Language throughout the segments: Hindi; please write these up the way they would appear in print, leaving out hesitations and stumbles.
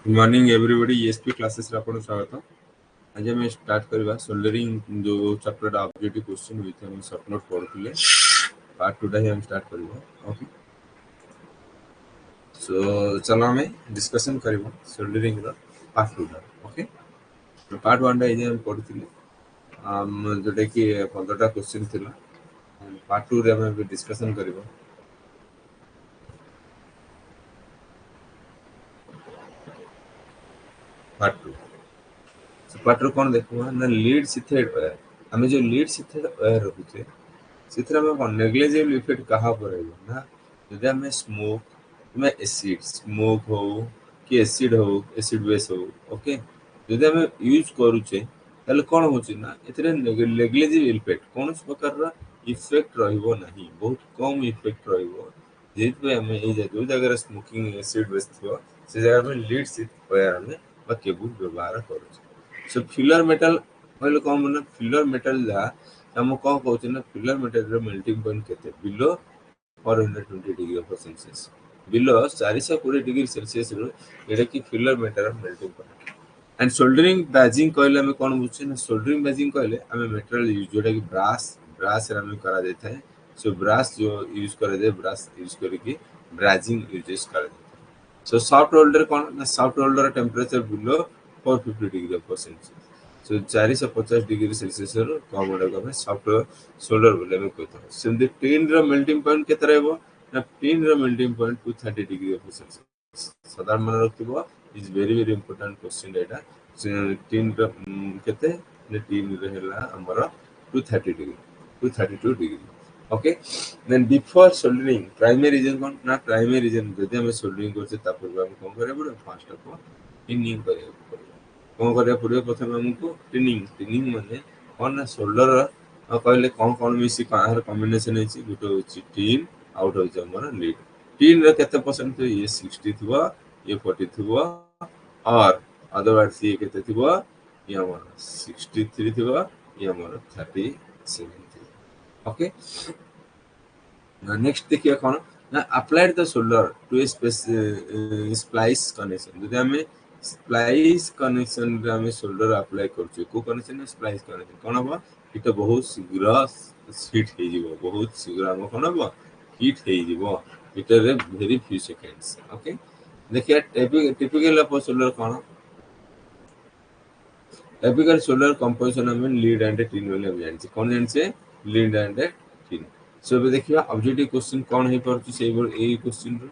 Good morning everybody ESP classes रे आपन स्वागत। आज हम स्टार्ट करबा सोल्डरिंग जो चैप्टर ऑब्जेक्टिव क्वेश्चन विथ हम शॉर्ट नोट पढुले पार्ट 2 टा हम स्टार्ट करबा। ओके, सो चलो हमें डिस्कशन करबा सोल्डरिंग रो पार्ट 2 टा। ओके, तो पार्ट 1 टा हम पढुले जोटा कि 15 टा क्वेश्चन थिला। पार्ट 2 रे हम डिस्कशन करबा पार्ट 2। सो पार्ट रो कोन देखबा ना लीड सिथेड वायर। हमें जो लीड सिथेड वायर रखुचे ସେଥିରେ ଆମେ କ'ଣ ନେଗ୍ଲିଜିବଲ୍ ଇଫେକ୍ଟ କାହା ଉପରେ ରହିବ ନା ଯଦି ଆମେ ସ୍ମୋକ୍ କିମ୍ବା ଏସିଡ୍ ସ୍ମୋକ୍ ହଉ କି ଏସିଡ୍ ହଉ ଏସିଡ୍ ବେସ୍ ହଉ ଓକେ ଯଦି ଆମେ ୟୁଜ୍ କରୁଛେ ତାହେଲେ କ'ଣ ହେଉଛି ନା ଏଥିରେ ନେଗ୍ଲିଜିବଲ୍ ଇଫେକ୍ଟ କୌଣସି ପ୍ରକାରର ଇଫେକ୍ଟ ରହିବ ନାହିଁ, ବହୁତ କମ୍ ଇଫେକ୍ଟ ରହିବ। ଯେହେତୁପାଇଁ ଆମେ ଏଇ ଯେଉଁ ଜାଗାରେ ସ୍ମୋକିଂ ଏସିଡ୍ ବେସ୍ ଥିବ ସେ ଜାଗାରେ ଆମେ ଲିଡ୍ ୱାୟାର ଆମେ ବା କେବୁଲ ବ୍ୟବହାର କରୁଛେ। ସୋ ଫିଲର ମେଟାଲ କହିଲେ କ'ଣ ମାନେ ଫିଲର ମେଟାଲ ଯାହା हम कौन कहते ना फिलर मटेरियल मेल्टिंग पॉइंट केते below 420 degree of Celsius below 420 degree Celsius रो एटा की filler material melting point. And soldering brazing कहले हमें कोन बुझे ना सोल्डरिंग बैजिंग कहले हमें मेटेरियल यूज जोटा की ब्रास रे हमें करा देता है। सो ब्रास जो यूज करे दे ब्रास यूज करके ब्राजिंग यूजेस कर दे। सो सॉफ्ट होल्डर कोन ना soft holder temperature below 450 degree of Celsius. So 450 degree Celsius रो कम वाला को हमें सॉफ्ट सोल्डर बोले में कहता है। सिंदे टीन रो मेल्टिंग पॉइंट केते रहबो ना टीन रो melting point 230 degree of Celsius. साधारण मन रखिबो is very very important question एटा। टीन रो केते ने टीन रो हैला हमर 230 degree 232 degree. Okay, then before soldering primary reason कोन ना प्राइमरी रीजन जदि हम सोल्डरिंग करछे ता पूर्व हम कोन करे पड़ो फर्स्ट ऑफ ऑल टिनिंग करे पड़ो। कोन करे पड़ो प्रथम हमको टिनिंग माने कोन ना सोल्डर कहले कोन मिसी काहर कॉम्बिनेशन है गुटे होची टीन आउट होची हमर लीड। टीन रे केते परसेंट ये 60 थिबो ये 40 थिबो और अदरवाइज ये केते थिबो ये हमर 63 थिबो ये हमर 37 थिबो। ओके, नेक्स्ट देखिए कौन ना applied the solder to a splice connection. जदि हमें स्प्लाइस कनेक्शन रे हमें सोल्डर अप्लाई करछु को कनेक्शन स्प्लाइस कनेक्शन कोन हो इतो बहुत शीघ्र हिट हे जिवो बहुत शीघ्र हम कोन हो हिट हे जिवो इटर रे वेरी फ्यू सेकंड्स। ओके, देखिए टिपिकल ऑफ सोल्डर कोन टिपिकल सोल्डर कंपोजिशन हमें लीड एंड टिन वाले हम जानछि कोन जानछि लीड एंड टिन। सो अब देखिए ऑब्जेक्टिव क्वेश्चन कौन है पर से ए क्वेश्चन रो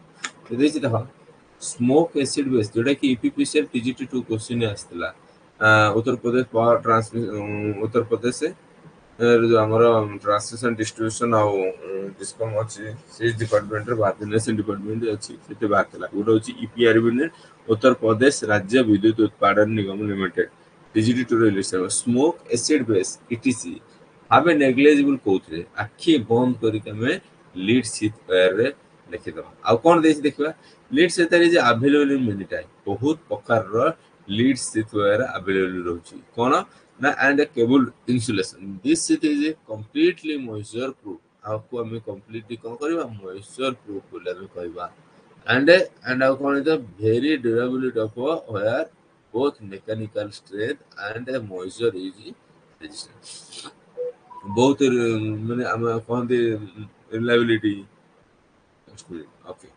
तो देखि देखो स्मोक एसिड बेस जोटा कि ईपीपीसीएल TGT 2 question आस्तला Uttar Pradesh power transmission Uttar Pradesh से जो हमरो ट्रांसमिशन डिस्ट्रीब्यूशन आ डिस्कम अछि से डिपार्टमेंट रे बात नेशन डिपार्टमेंट अछि सेते बात ला गुड होछि ईपीआरबी ने उत्तर प्रदेश राज्य विद्युत उत्पादन निगम limited TGT 2 release smoke acid base ETC हमें नेग्लिजिबल कोथरे आखी बंद करी हमें लीड शीट वायर रे लिखि दबा आ कोन देछि देखबा लीड शीट रे जे अवेलेबल इन मेनी टाइम बहुत प्रकार रो लीड शीट वायर अवेलेबल रहउची कोन ना and a cable insulation this sheet is a completely moisture proof आपको हमें completely कौन करिबा moisture proof बोले हमें कहबा and our cone is very durability of wire both mechanical strength and moisture is resistance बहुत माने हम कहते रिलायबिलिटी। ओके,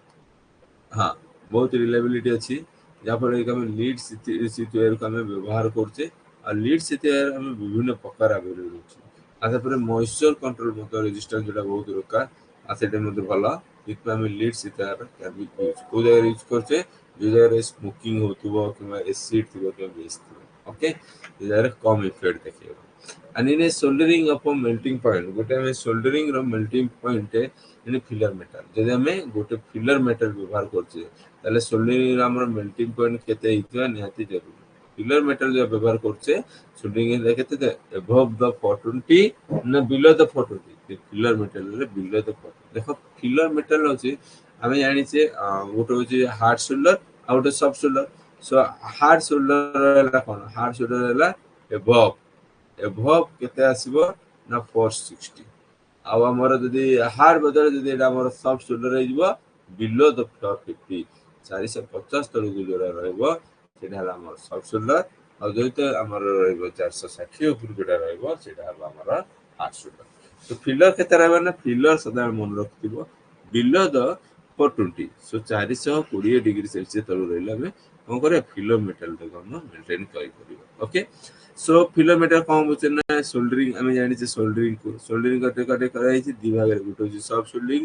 हाँ बहुत रिलायबिलिटी अच्छी जहाँ पर हम लीड सीथवेयर को हमें व्यवहार करछे और लीड सीथवेयर हमें विभिन्न प्रकार अवेलेबल अछि आसे पर मॉइस्चर कंट्रोल मत रेजिस्टेंस जोटा बहुत दरकार आ सेटे मत भला इतना हमें लीड सीथवेयर कैन बी यूज को जगह यूज करछे जो जगह स्मोकिंग होतबो किबा एसिड थिबो के बेस थिबो। ओके, जो जगह कम इफेक्ट देखियो and in a soldering of a melting point गोटे हमें soldering रो melting point इन फिलर मेटल जदि हमें गोटे फिलर मेटल व्यवहार करछे ताले सोल्डरिंग हमर मेल्टिंग पॉइंट केते हितबा निहाती जरूरी। फिलर मेटल जो व्यवहार करछे सोल्डरिंग रे केते अबव द 420 ना बिलो द 420 फिलर मेटल रे बिलो द 420 देखो फिलर मेटल होचे हमें जानि छे गोटे होचे हार्ड सोल्डर आ गोटे soft solder. So hard solder ला कोन हार्ड सोल्डर ला अबव एभव केते आसीबो ना 460 आ हमर जदी हार्ड बदल जदी एटा हमर सॉफ्ट सोल्डर रे जिवो बिलो द 450 450 तळु गुजरा रहबो সেটা হলো আমার সফট শোল্ডর আর যেহেতু আমার রহব 460 উপর যেটা রহব সেটা হলো আমার হার্ড শোল্ডর তো ফিলর কেতে রহব না ফিলর সদা মনে রাখথিব বিলো দ 420 সো 420 ডিগ্री সেলସିୟସ୍ ତଳୁ ରହିଲେ ଆମେ କଣ କରିବା ଫିଲର ମେଟାଲ ଟାକୁ ଆମେ ମେଣ୍ଟେନ କରିପାରିବା ଓକେ ସୋ ଫିଲର ମେଟାଲ କଣ ହଉଛି ନା ସୋଲ୍ଡରିଂ ଆମେ ଜାଣିଛେ ସୋଲ୍ଡରିଂ କାଟେ କରାଯାଇଛି ଦି ଭାଗରେ ଗୋଟେ ହଉଛି ସଫ୍ଟ ସୋଲ୍ଡରିଂ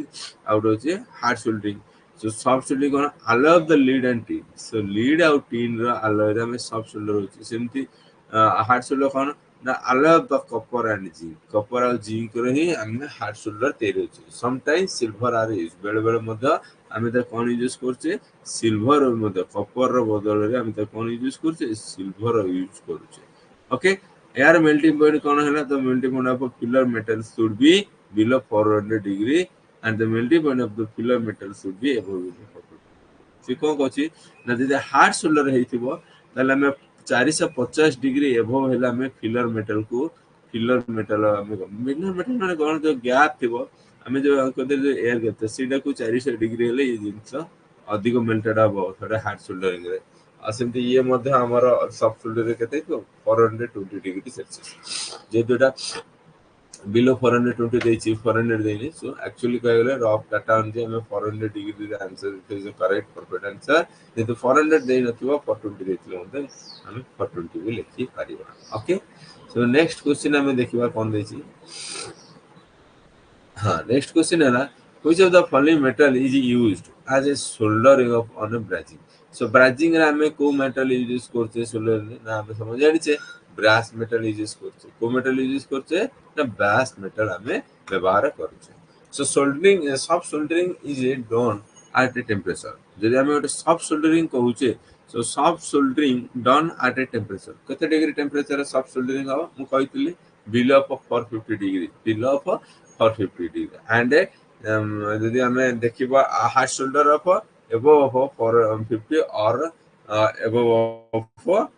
ଆଉ ଗୋଟେ ହଉଛି hard soldering so soft soldering କଣ alloy the lead and tin so lead ଆଉ ଟିନ୍ ର ଆଲାଉରେ ଆମେ ସଫ୍ଟ ସୋଲ୍ଡର ହଉଛି ସେମିତି ହାର୍ଡ ସୋଲ୍ଡର କଣ ନା allow the copper and zinc copper ଆଉ ଜିଙ୍କ ର ହିଁ ଆମେ ହାର୍ଡ ସୋଲ୍ଡର ତିଆରି ହଉଛି ସମଟାଇମ ସିଲଭର ଆର ୟୁଜ ବେଳେ ବେଳେ ମଧ୍ୟ ଆମେ ତାକୁ କଣ ୟୁଜ କରୁଛେ ସିଲଭର ମଧ୍ୟ କପର ର ବଦଳରେ ଆମେ ତାକୁ କଣ ୟୁଜ କରୁଛେ ସିଲଭର ୟୁଜ କରୁଛେ ଓକେ ଏହାର melting point କଣ ହେଲା ତ melting point of a filler metal should be below 400 degree and the melting point of the filler metal should be above 400 ସେ କଣ କହୁଛି ନା ଯଦି ହାର୍ଡ ସୋଲର ହେଇଥିବ ତାହେଲେ ଆମେ 450 ଡିଗ୍ରୀ ଏଭବ ହେଲେ ଆମେ ଫିଲର ମେଟାଲକୁ ଫିଲର ମେଟାଲ ଆମେ ଫିଲର ମେଟାଲ ମାନେ କଣ ଯୋଉ ଗ୍ୟାପ ଥିବ ଆମେ ଯୋଉ କହିଲେ ଏୟାର ଗ୍ୟାପ ସେଇଟାକୁ 400 ଡିଗ୍ରୀ ହେଲେ ଏଇ ଜିନିଷ ଅଧିକ ମେଲ୍ଟେଡ ହବ ସେଟା ହାର୍ଡ ସୋଲ୍ଡରିଂ ରେ ଆଉ ସେମିତି ଇଏ ମଧ୍ୟ ଆମର ସଫ୍ଟ ସୋଲ୍ଡରିଂ କେତେ ହେଇଥିବ 420 ଡିଗ୍ରୀ ସେଲସିୟସ୍ ଯେହେତୁ ଏଟା below 420 ଦେଇଛି 400 ଦେଇନି so actually କହିଲେ rough data ଅନୁଯାୟୀ ଆମେ 400 degree ରେ answer is the correct perfect answer ଯେହେତୁ 400 ଦେଇ ନଥିବ 420 ଦେଇଥିଲେ ମଧ୍ୟ ଆମେ 420 ବି ଲେଖି ପାରିବା ଓକେ so next question ଆମେ ଦେଖିବା କଣ ଦେଇଛି हाँ नेक्स्ट क्वेश्चन है ना which of the following metal is used as a soldering of on a brazing so brazing रे हमें को metal यूज करते सोल्डर ना हमें समझ जानी चाहिए ब्रास मेटल यूज करते को मेटल यूज करते ना ब्रास मेटल हमें व्यवहार करते so soldering soft soldering is done at a temperature यदि हमें ଗୋଟେ soft soldering कहूचे so soft soldering done at a temperature केते डिग्री टेम्परेचर soft soldering हो मु कहितली below of 450 degree below of 450 degree and यदि हमें देखिबा hard shoulder of above of 450 or above of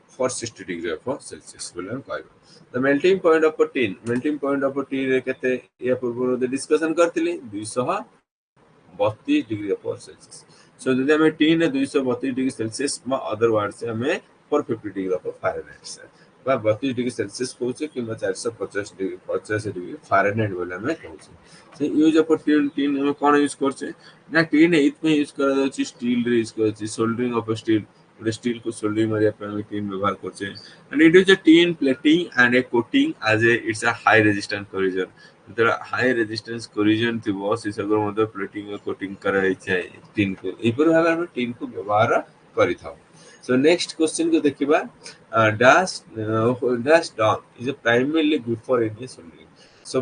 460 degree of celsius बोले हम कहबो the melting point of a tin रे केते या पूर्व डिस्कशन करथिली 232 डिग्री ऑफ सेल्सियस सो यदि हमें टी ने 232 डिग्री सेल्सियस मा अदर वर्ड से हमें 450 डिग्री ऑफ फारेनहाइट से बा 32 डिग्री सेल्सियस कहउछे किबा 450 डिग्री 50 डिग्री फारेनहाइट बोले हमें कहउछे से यूज ऑफ टीन हम कोन यूज करछे ना टीन इतने यूज करा जाउची स्टील रे यूज करछी सोल्डरिंग ऑफ स्टील स्टील को सोल्डरिंग मारिया पे हम टीन व्यवहार करछे and it is a tin plating and a coating as a it's a high resistance corrosion जेतरा हाई रेजिस्टेंस कोरिजन थिबो से सगर मधे प्लेटिंग और कोटिंग करा छै टीन को एपर भाबे हम टीन को व्यवहार करि थाउ सो नेक्स्ट क्वेश्चन को देखिबा dash down is primarily before in soldering so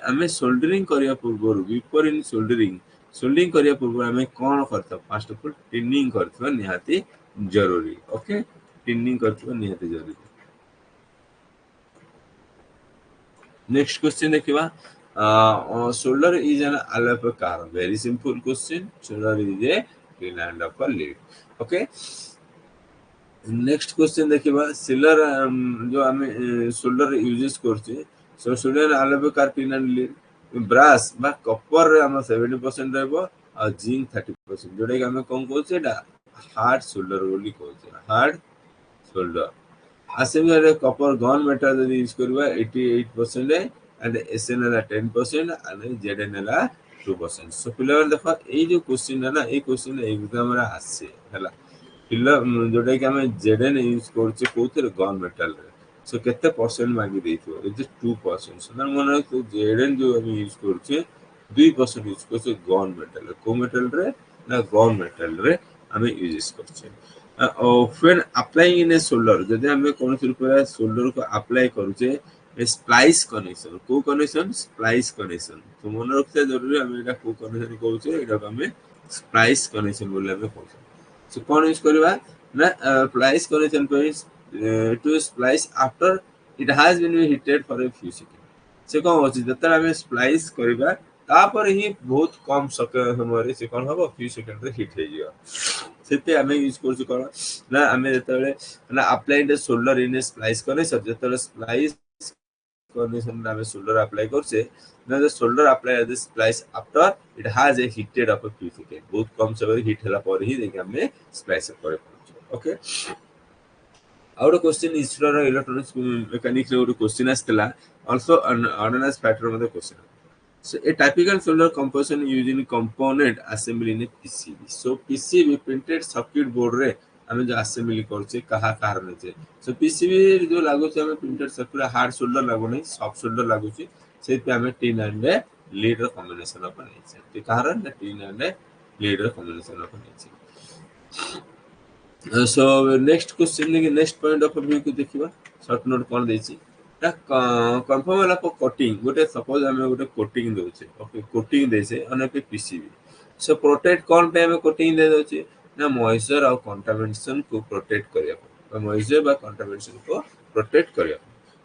हमें सोल्डरिंग करिया पूर्व बिफोर इन सोल्डरिंग करिया पूर्व हमें कोन करता फर्स्ट ऑफ ऑल टिनिंग करथवा निहाती जरूरी ओके टिनिंग करथवा निहाती जरूरी नेक्स्ट क्वेश्चन देखिबा solder is an alloy of a car very simple question solder is a pin and of a lead okay next question देखिबा सिलर जो हमें सोल्डर यूजेस करछे सो सोल्डर आलबे कार पिन एंड लीड ब्रास बा कॉपर रे हम 70% रहबो आ जिंक 30% जोडे के हमें कोन कहछे एटा हार्ड सोल्डर बोली कहछे hard solder assembly copper gun metal यदि यूज करबा 88% एंड एसएन ला 10% एंड जेडएन ला 2% सो पिलर देखो ए जो क्वेश्चन है ना ए क्वेश्चन एग्जाम रे आसे हला पिलर जोडे के हमें जेडएन यूज करछे कोथरे गन मेटल रे सो केते परसेंट मांगी देथियो इज 2% सो मन तो जेडएन जो हम यूज करछे 2% यूज करछे गन मेटल को मेटल रे ना गन मेटल रे हमें यूज करछे when applying in a solder जदि हमें कौन सी रूप सोल्डर को अप्लाई करूचे स्प्लाइस कनेक्शन को कनेक्शन स्प्लाइस कनेक्शन तो मन रखते जरूरी हमें एटा को कनेक्शन कहउचे एटा हमें स्प्लाइस कनेक्शन बोले हमें कहउचे सो कौन यूज करबा ना स्प्लाइस कनेक्शन पे to splice after it has been heated for a few second से कौन होची जतरा हमें स्प्लाइस करबा तापर ही बहुत कम समय से कौन हबो फ्यू सेकंड रे हिट हे जियो सेते हमें यूज करछु कोन ना हमें जतले ना apply the solder in splice करे सब जतले splice condition ame solder apply korche na the solder apply this splice after it has a heated up a few second बहुत कम समय हीट होला पर ही देखि हमें स्प्लाइस करे पड़छ okay out question history electronics mechanics रे क्वेश्चन आस्थिला आल्सो ऑर्डिनरी फैक्टर मध्ये question. So a typical solar composition using component assembly in a PCB. So PCB printed circuit board रे हमें जो assembly करछे कहा कारण जे. So PCB जो लागो छे हमें printed circuit hard solder लागो नहीं soft solder लागो छे. से पे हमें tin and lead ର combination अपन नहीं छे. कारण ना tin and lead ର combination अपन नहीं छे. So next question देखिए next point of view को देखिबा short note कोन देछि ता कन्फर्म वाला को कोटिंग गोटे सपोज हमें गोटे कोटिंग दोछे ओके कोटिंग देछे अने पे पीसीबी सो प्रोटेक्ट कोन पे हमें कोटिंग दे दोछे ना मॉइस्चर और कंटामिनेशन को प्रोटेक्ट करिया बा मॉइस्चर बा कंटामिनेशन को प्रोटेक्ट करिया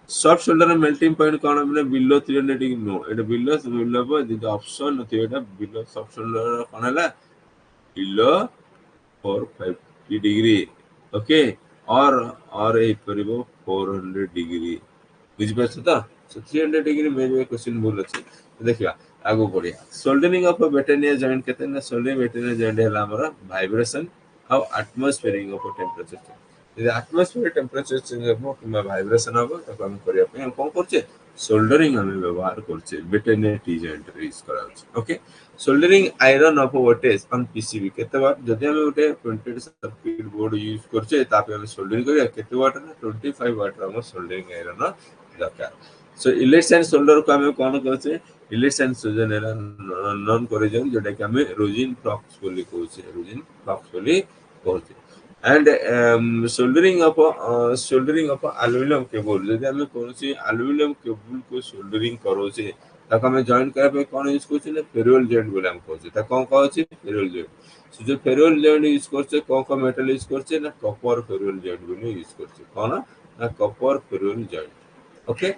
सॉफ्ट शोल्डर मेल्टिंग पॉइंट कोन हमने बिलो 300 डिग्री नो एटा बिलो पर the option नथि Etah below soft shoulder कोन हला बिलो 450 डिग्री ओके और ए परिबो 400 डिग्री बुझिपाछ तो सो 300 डिग्री में जो क्वेश्चन बोल अछि देखिया आगो बढ़िया सोल्डरिंग ऑफ बैटेनिया जॉइंट केते ना सोल्डरिंग बैटेनिया जॉइंट हला हमरा वाइब्रेशन और एटमॉस्फेरिक ऑफ टेंपरेचर यदि एटमॉस्फेरिक टेंपरेचर चेंज हो कि वाइब्रेशन हो तो हम करिया पे हम कोन करछे सोल्डरिंग हमें व्यवहार करछे बैटेनिया टी जॉइंट यूज कराछ okay soldering iron of voltage on PCB केते बार जदि हम उठे प्रिंटेड सर्किट बोर्ड यूज करछे तापे हम सोल्डरिंग करिया केते वाट ना 25 वाट हम सोल्डरिंग आयरन दरकार सो इलेट्स एंड सोल्डर को हमें कोन कहछे इलेट्स एंड सोजन एरा नॉन कोरिजन जोटा कि हमें रोजिन फ्लक्स बोली कहछे रोजिन फ्लक्स बोली कहछे and soldering of aluminium cable जदि हमें कोनसी एल्युमिनियम केबल को सोल्डरिंग करोछे ताको हमें जॉइन करा पे कोन यूज करछे ना फेरुअल जॉइंट बोले हम कहछे ता कोन कहछे फेरुअल जॉइंट सो जो फेरुअल जॉइंट यूज करछे कोन मेटल यूज करछे ना कॉपर फेरुअल जॉइंट बोले यूज करछे कोन ना copper ferrule joint okay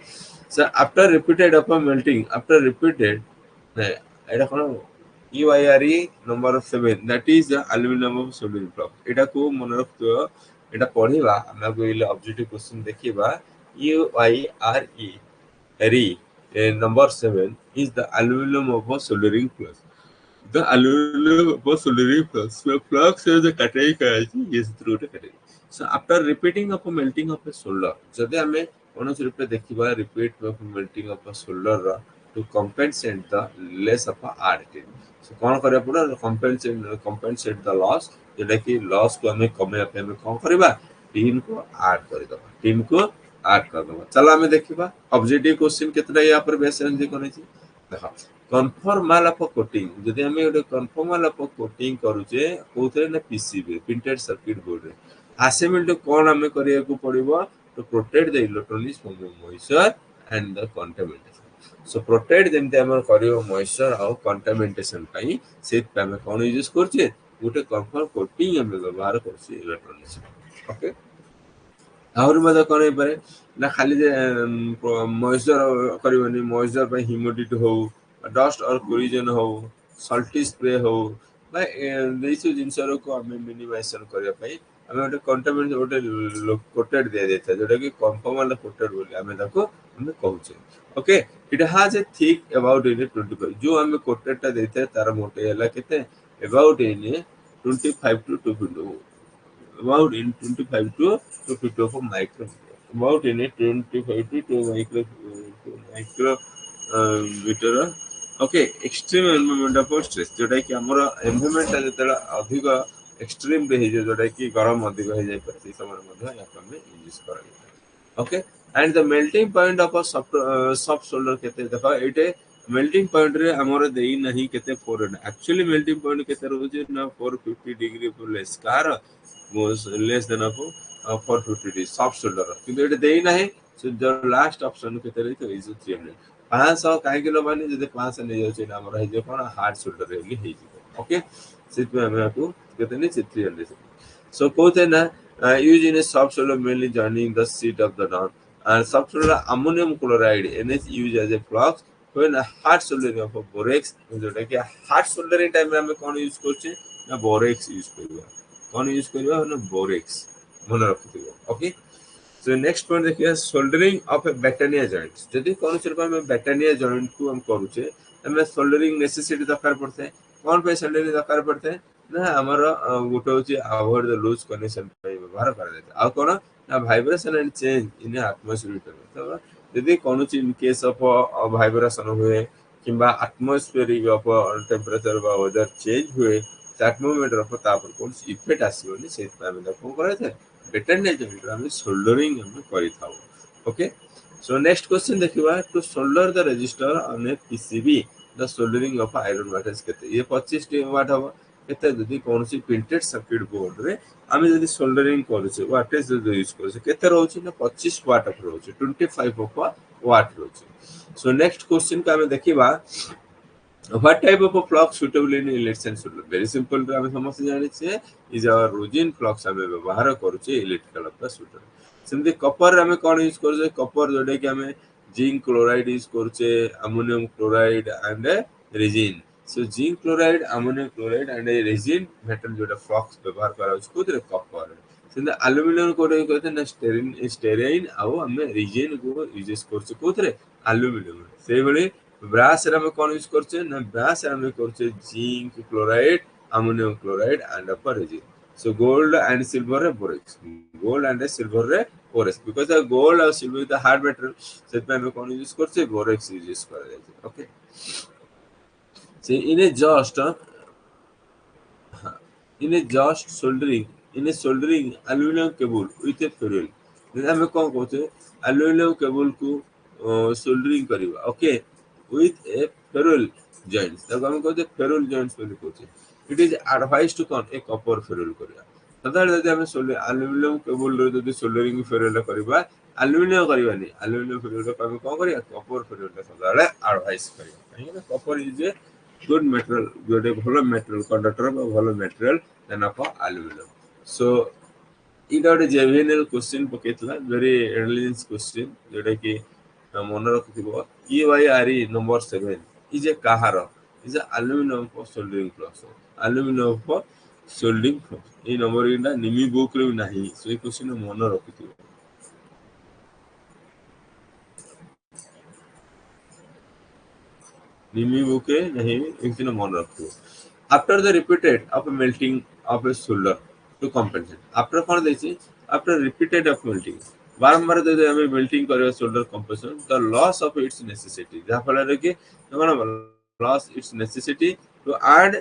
so after repeated upon melting after repeated এটা কোন EYRE number 7 that is the aluminum of soldering block এটা को মনে রাখতো এটা পড়িবা আমরা কইলে অবজেক্টিভ কোশ্চেন দেখিবা EYRE RE number 7 is the aluminum of a soldering flux the aluminum of a soldering flux the flux is the cutting is through the cutting so after repeating of a melting of a solder जदि हमें कौन रूप देखा repeat melting of solder to compensate the less of art so कौन करिया पड़ो कंपेनसेट द लॉस जेटा कि लॉस को हमें कमेया पे हमें कौन करबा टीम को ऐड कर दबा टीम को ऐड कर दबा चलो हमें देखिबा ऑब्जेक्टिव क्वेश्चन केतरा या पर बेस रेंज कोन छी देखा कन्फर्मल ऑफ कोटिंग जदि हमें ओटे कन्फर्मल ऑफ कोटिंग करूचे कोथरे ना पीसीबी प्रिंटेड सर्किट बोर्ड रे असेंबली कौन हमें करिया को पड़िबो to protect the electronics from the moisture and the contamination. So protect them the amount करियो moisture और contamination पाई से पे हमें कौन यूज करछे गोटे कंफर्म कोटिंग हमें व्यवहार करछे इलेक्ट्रॉनिक्स ओके और मजा कोन पारे ना खाली जे मॉइस्चर करिवनी मॉइस्चर पे ह्यूमिडिटी हो डस्ट और कोलिजन हो सल्टी स्प्रे हो बा देइसु जिंसर को हमें मिनिमाइजेशन करिया पाई हमें ओटे कंटामिनेट ओटे कोटेड दे देता जोटा कि कंफर्मल कोटेड बोली हमें ताको हमें कहउछे okay it has a thick about in 25 जो हमें कोटेड ता देते तार मोटे हला केते about in 25 to 250 about in 25 to 50 of micro about in 25 to 2 micro meter okay extreme environment of stress जोटा कि हमर एनवायरनमेंट जतला अधिक एक्सट्रीम रे हे जोटा कि गरम अधिक हे जाय पर समय मध्ये या हमें यूज करा okay and the melting point of a soft solder केते देखो एटे मेल्टिंग पॉइंट रे हमर देई नहीं केते 400 एक्चुअली मेल्टिंग पॉइंट केते रहउचे ना 450 डिग्री प्लस कार was less than of 450 degree soft solder किंतु एटे देई नहीं सो द लास्ट ऑप्शन केते रही तो इज 300 500 काहे किलो माने जदि 500 नै जाउचे हमर हे जे कोन हार्ड शोल्डर रेली हे जे ओके सिट में हम आपको कहते नहीं 300 सो कहते ना use in A soft shoulder mainly joining the seat of the down and soft shoulder ammonium chloride NH used as a flux when a hard soldering of borax जोटा कि hard soldering टाइम में हम कोन यूज करछे ना borax यूज करबा कोन यूज करबा ना borax मन रखथिबो ओके So next point देखिए soldering of a बैटेनिया joint यदि कौन सिर्फ हम बैटेनिया joint को हम करूचे हमें soldering necessity दरकार पड़ते हैं कौन पे soldering दरकार पड़ते हैं ना हमारा गोटे होची अवॉइड द लूज कनेक्शन पे व्यवहार करा जाता आ कोन a vibration and change in atmosphere temperature. यदि कौन इन केस ऑफ वाइब्रेशन हुए किंबा atmospheric of temperature बा weather change हुए that moment of तापर कौन इफेक्ट आसीबनी से हम देखो करे थे बेटर ने जो हम सोल्डरिंग हम करि थाउ ओके सो नेक्स्ट क्वेश्चन देखिबा to solder the register on a PCB the soldering of iron watt केते ये 25 वाट हबो केते जदि कौन सी प्रिंटेड सर्किट बोर्ड रे आमे जदि सोल्डरिंग करूछे वाटेज जदि यूज करूछे केते रहउछि ना 25 वाट ऑफ रहउछि 25 ऑफ वाट रहउछि सो नेक्स्ट क्वेश्चन का हमें देखिबा what type of a flux suitable in electric and solder very simple ଆମେ ସମସ୍ତେ ଜାଣିଛେ is our rosin flux ଆମେ ବ୍ୟବହାର କରୁଛେ electrical of the solder ସେମିତି କପର ଆମେ କଣ ୟୁଜ କରୁଛେ କପର ଯୋଉଟା କି ଆମେ जिंक क्लोराइड यूज କରୁଛେ ammonium chloride and resin so zinc chloride ammonium chloride and resin metal जोटा flux ବ୍ୟବହାର କରାଉଛି କୋଉଥିରେ କପର ସେମିତି aluminum କୋଉଟା କହିते ନା स्टेरिन ଆଉ ଆମେ resin को यूज କରୁଛେ କୋଉଥିରେ aluminum ସେଇ भली ब्रास रे हम कोन यूज करछे ना ब्रास हम करछे zinc chloride ammonium chloride and resin so gold and silver रे बोरेक्स गोल्ड एंड सिल्वर रे बोरेक्स बिकॉज़ गोल्ड और silver is the hard metal set पे हम कोन यूज करछे बोरेक्स यूज कर जाय ओके से in just in a just soldering in a soldering aluminum cable with a ferrule then हमें कौन कहते हैं aluminum cable को soldering करिवा okay with a ferrule joints तब हम कहते हैं ferrule joints बोली कहते हैं it is advised to कौन एक copper ferrule करिवा साधारण यदि हमें सोल्डर aluminum cable रे यदि soldering ferrule करिवा aluminum करिवा नहीं aluminum ferrule को हमें कौन करिया copper ferrule साधारण advice करिवा कहीं ना copper is a good material good भलो material conductor भलो material than of aluminum so it got a juvenile question पकेतला very intelligence question जोटा कि मन रखिथिबो EYRE number 7 is a kahar is a aluminum for soldering flux aluminum for soldering flux A number इना निमी बुक रे नाही so ए क्वेश्चन मन रखिथिबो निमी बुक रे नहीं इनके मन रखिथिबो after the repeated of melting of a solder to compensate after कौन देछि after repeated of melting बारंबार यदि हमें मेल्टिंग करे solder composition the loss of its necessity जहा फल रे कि कोन loss its necessity to add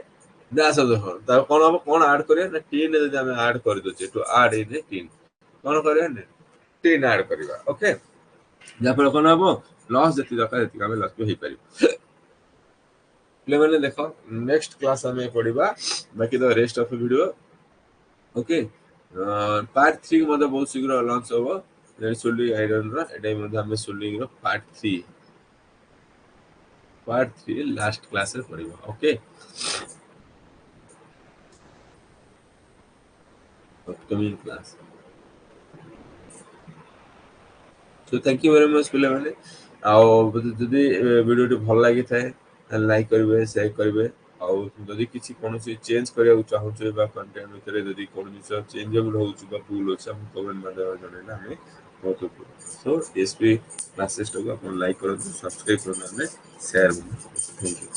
this of the whole त कोन ऐड करे ना टीन यदि हमें ऐड कर दोचे टू ऐड इन टीन कोन करे ना टीन ऐड करबा ओके जहा फल कोन हबो लॉस जति दरकार जति हमें लॉस हे पारिबो लेवल देखो नेक्स्ट क्लास हमें पढ़िबा बाकी the rest of video okay part 3 मध्ये बहुत शीघ्र लॉन्च होबो सोल्डरिंग आयरन रा एटाइ मध्ये हमें सोल्डरिंग रो पार्ट 3 लास्ट क्लास रे पढ़िबा okay upcoming class so thank you very much पिले माने आ जदी वीडियो भल लागि थाए लाइक करेंगे शेयर करेंगे और जदि किसी कौन सी चेंज करने चाहूँ बा कंटेंट भितर जदि कौन चेंजेबल हो भूल अच्छे हम कमेंट माध्यम जनइना हमें बहुत सो एसपी मैसेज को आप लाइक करें सब्सक्राइब करें शेयर थैंक यू